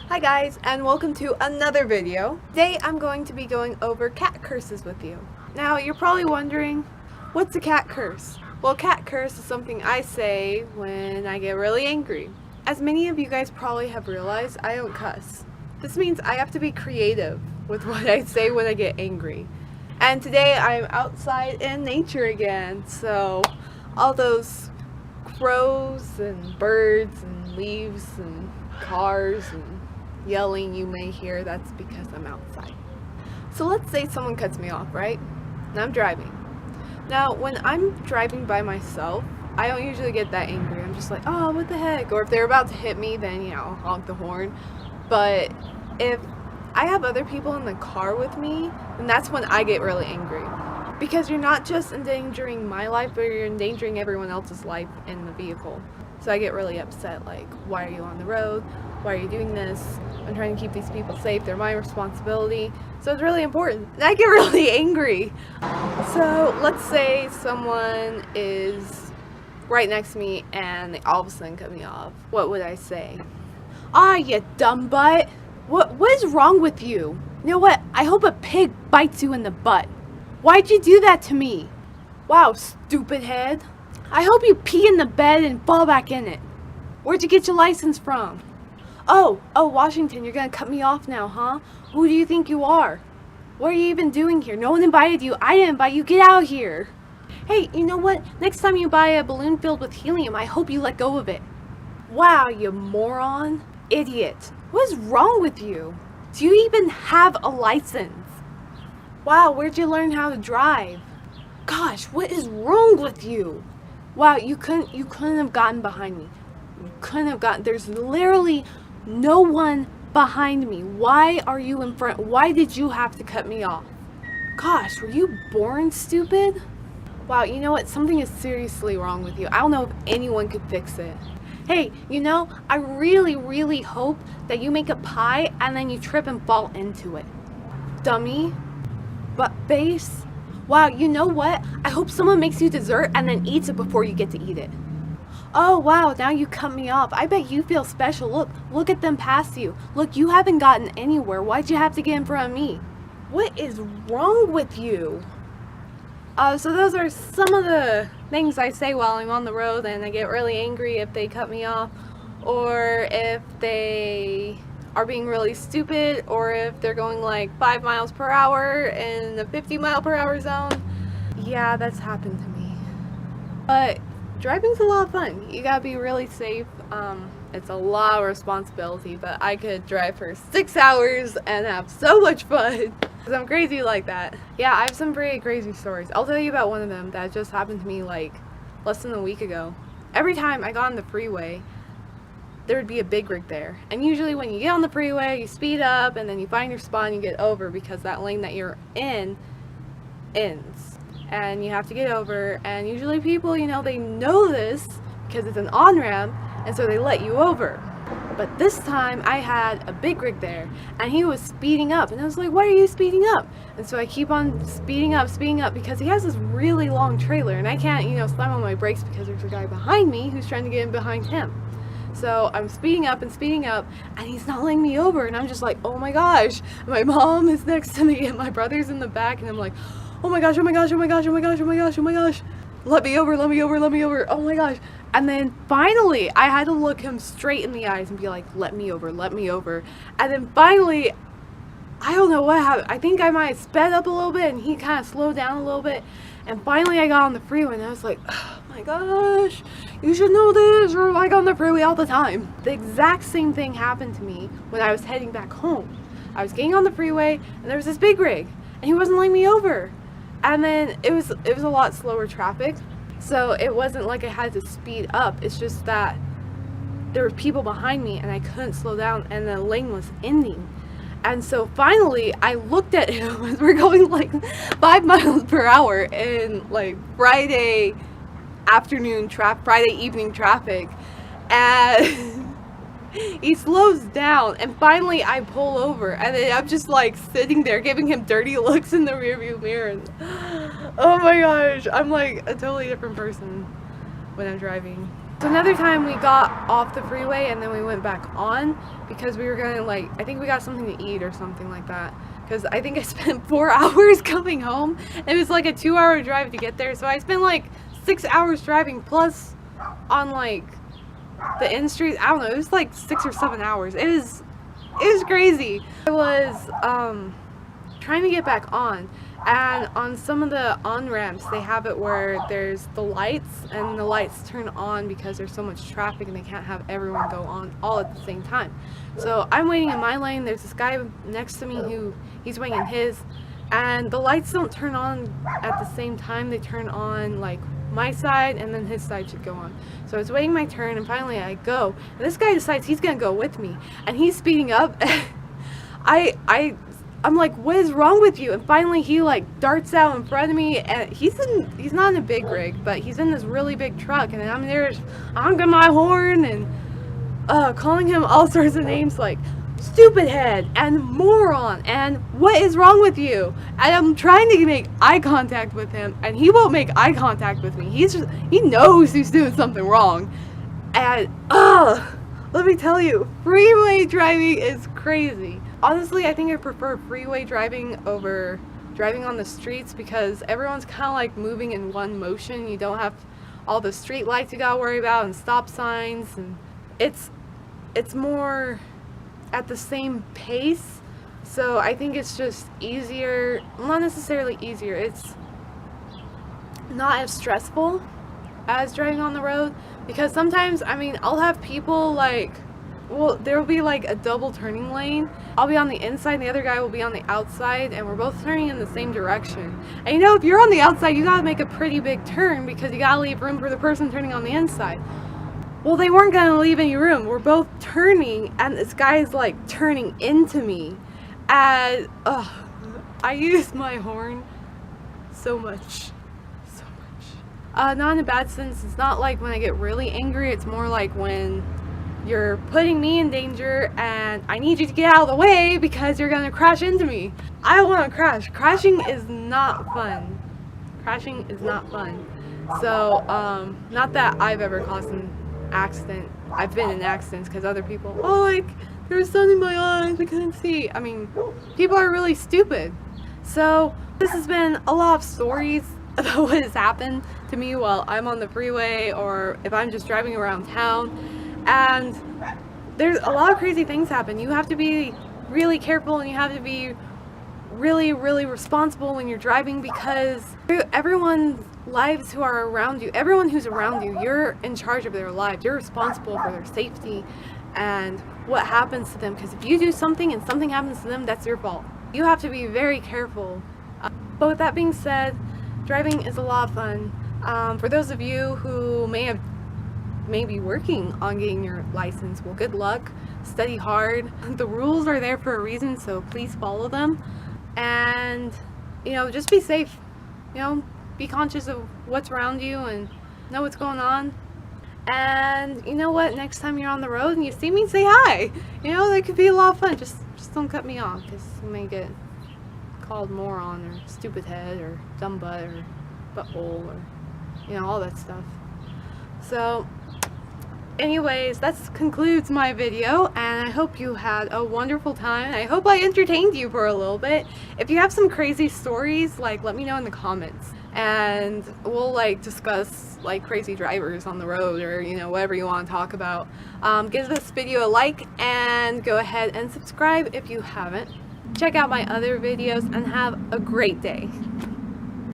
Hi guys, and welcome to another video. Today I'm going to be going over cat curses with you. Now you're probably wondering, what's a cat curse? Well, cat curse is something I say when I get really angry. As many of you guys probably have realized, I don't cuss. This means I have to be creative with what I say when I get angry. And today I'm outside in nature again, so all those crows and birds and leaves and cars and yelling you may hear, that's because I'm outside. So let's say someone cuts me off, right? And I'm driving. Now, when I'm driving by myself, I don't usually get that angry. I'm just like, oh, what the heck? Or if they're about to hit me, then, I'll honk the horn. But if I have other people in the car with me, then that's when I get really angry. Because you're not just endangering my life, but you're endangering everyone else's life in the vehicle. So I get really upset, like, why are you on the road? Why are you doing this? I'm trying to keep these people safe. They're my responsibility. So it's really important. And I get really angry. So let's say someone is right next to me and they all of a sudden cut me off. What would I say? Ah, you dumb butt. What is wrong with you? You know what? I hope a pig bites you in the butt. Why'd you do that to me? Wow, stupid head. I hope you pee in the bed and fall back in it. Where'd you get your license from? Oh, Washington, you're gonna cut me off now, huh? Who do you think you are? What are you even doing here? No one invited you. I didn't invite you. Get out of here. Hey, you know what? Next time you buy a balloon filled with helium, I hope you let go of it. Wow, you moron. Idiot. What is wrong with you? Do you even have a license? Wow, where'd you learn how to drive? Gosh, what is wrong with you? Wow, you couldn't have gotten behind me. You couldn't have gotten, there's literally no one behind me. Why are you in front? Why did you have to cut me off? Gosh, were you born stupid? Wow, you know what? Something is seriously wrong with you. I don't know if anyone could fix it. Hey, I really, really hope that you make a pie and then you trip and fall into it. Dummy. Butt face. Wow, you know what? I hope someone makes you dessert and then eats it before you get to eat it. Oh wow, now you cut me off. I bet you feel special. Look at them pass you. Look, you haven't gotten anywhere. Why'd you have to get in front of me? What is wrong with you? So those are some of the things I say while I'm on the road, and I get really angry if they cut me off, or if they are being really stupid, or if they're going like 5 miles per hour in the 50-mile-per-hour zone. Yeah, that's happened to me. But driving's a lot of fun. You gotta be really safe. It's a lot of responsibility, but I could drive for 6 hours and have so much fun. Because I'm crazy like that. Yeah, I have some pretty crazy stories. I'll tell you about one of them that just happened to me like less than a week ago. Every time I got on the freeway, there would be a big rig there. And usually when you get on the freeway, you speed up and then you find your spot and you get over because that lane that you're in ends. And you have to get over, and usually people, they know this because it's an on-ramp, and so they let you over. But this time I had a big rig there and he was speeding up, and I was like, why are you speeding up? And so I keep on speeding up because he has this really long trailer and I can't, slam on my brakes because there's a guy behind me who's trying to get in behind him. So I'm speeding up and he's not letting me over, and I'm just like, oh my gosh. My mom is next to me and my brother's in the back, and I'm like, oh my gosh, oh my gosh, oh my gosh, oh my gosh, oh my gosh, oh my gosh. Let me over, let me over, let me over. Oh my gosh. And then finally, I had to look him straight in the eyes and be like, let me over, let me over. And then finally, I don't know what happened. I think I might have sped up a little bit and he kind of slowed down a little bit. And finally I got on the freeway and I was like, oh my gosh, you should know this. You're like on the freeway all the time. The exact same thing happened to me when I was heading back home. I was getting on the freeway and there was this big rig and he wasn't letting me over. And then it was a lot slower traffic, so it wasn't like I had to speed up. It's just that there were people behind me and I couldn't slow down and the lane was ending. And so finally I looked at him as we're going like 5 miles per hour in like Friday evening traffic, and he slows down, and finally I pull over, and then I'm just like sitting there giving him dirty looks in the rearview mirror, and oh my gosh, I'm like a totally different person when I'm driving. So another time we got off the freeway and then we went back on because we were gonna I think we got something to eat or something like that. Because I think I spent 4 hours coming home. It was like a 2-hour drive to get there. So I spent like 6 hours driving plus on like the end streets. I don't know, it was like 6 or 7 hours. It was crazy. I was trying to get back on, and on some of the on-ramps they have it where there's the lights, and the lights turn on because there's so much traffic and they can't have everyone go on all at the same time. So I'm waiting in my lane, there's this guy next to me who he's waiting in his, and the lights don't turn on at the same time. They turn on like my side and then his side should go on. So I was waiting my turn and finally I go, and this guy decides he's gonna go with me and he's speeding up. I'm like, what is wrong with you? And finally he like darts out in front of me, and he's not in a big rig, but he's in this really big truck, and I'm there honking my horn and calling him all sorts of names like stupid head and moron and what is wrong with you, and I'm trying to make eye contact with him and he won't make eye contact with me. He knows he's doing something wrong. And let me tell you, freeway driving is crazy. Honestly, I think I prefer freeway driving over driving on the streets because everyone's kind of like moving in one motion. You don't have all the street lights you gotta worry about and stop signs, and it's more at the same pace. So I think it's just easier, not necessarily easier, it's not as stressful as driving on the road, because sometimes, I mean, I'll have people like, well, there will be like a double turning lane. I'll be on the inside and the other guy will be on the outside, and we're both turning in the same direction. And you know, if you're on the outside, you gotta make a pretty big turn because you gotta leave room for the person turning on the inside. Well, they weren't gonna leave any room. We're both turning and this guy's like turning into me, and I use my horn so much. Not in a bad sense. It's not like when I get really angry. It's more like when you're putting me in danger and I need you to get out of the way because you're gonna crash into me. I don't want to crash. Crashing is not fun. Crashing is not fun. So not that I've ever caused an accident. I've been in accidents because other people, like, there was sun in my eyes, I couldn't see. I mean, people are really stupid. So this has been a lot of stories about what has happened to me while I'm on the freeway or if I'm just driving around town. And there's a lot of crazy things happen. You have to be really careful and you have to be really, really responsible when you're driving, because everyone's lives who are around you, everyone who's around you, you're in charge of their lives. You're responsible for their safety and what happens to them, because if you do something and something happens to them, that's your fault. You have to be very careful. But with that being said, driving is a lot of fun. For those of you who may be working on getting your license, well, good luck. Study hard. The rules are there for a reason, so please follow them. And, you know, just be safe. You know, be conscious of what's around you and know what's going on. And you know what? Next time you're on the road and you see me, say hi. You know, that could be a lot of fun. Just don't cut me off, because you may get called moron or stupid head or dumb butt or butthole or, you know, all that stuff. So anyways, that concludes my video, and I hope you had a wonderful time. I hope I entertained you for a little bit. If you have some crazy stories, like, let me know in the comments, and we'll like discuss like crazy drivers on the road, or, you know, whatever you want to talk about. Give this video a like and go ahead and subscribe if you haven't. Check out my other videos and have a great day.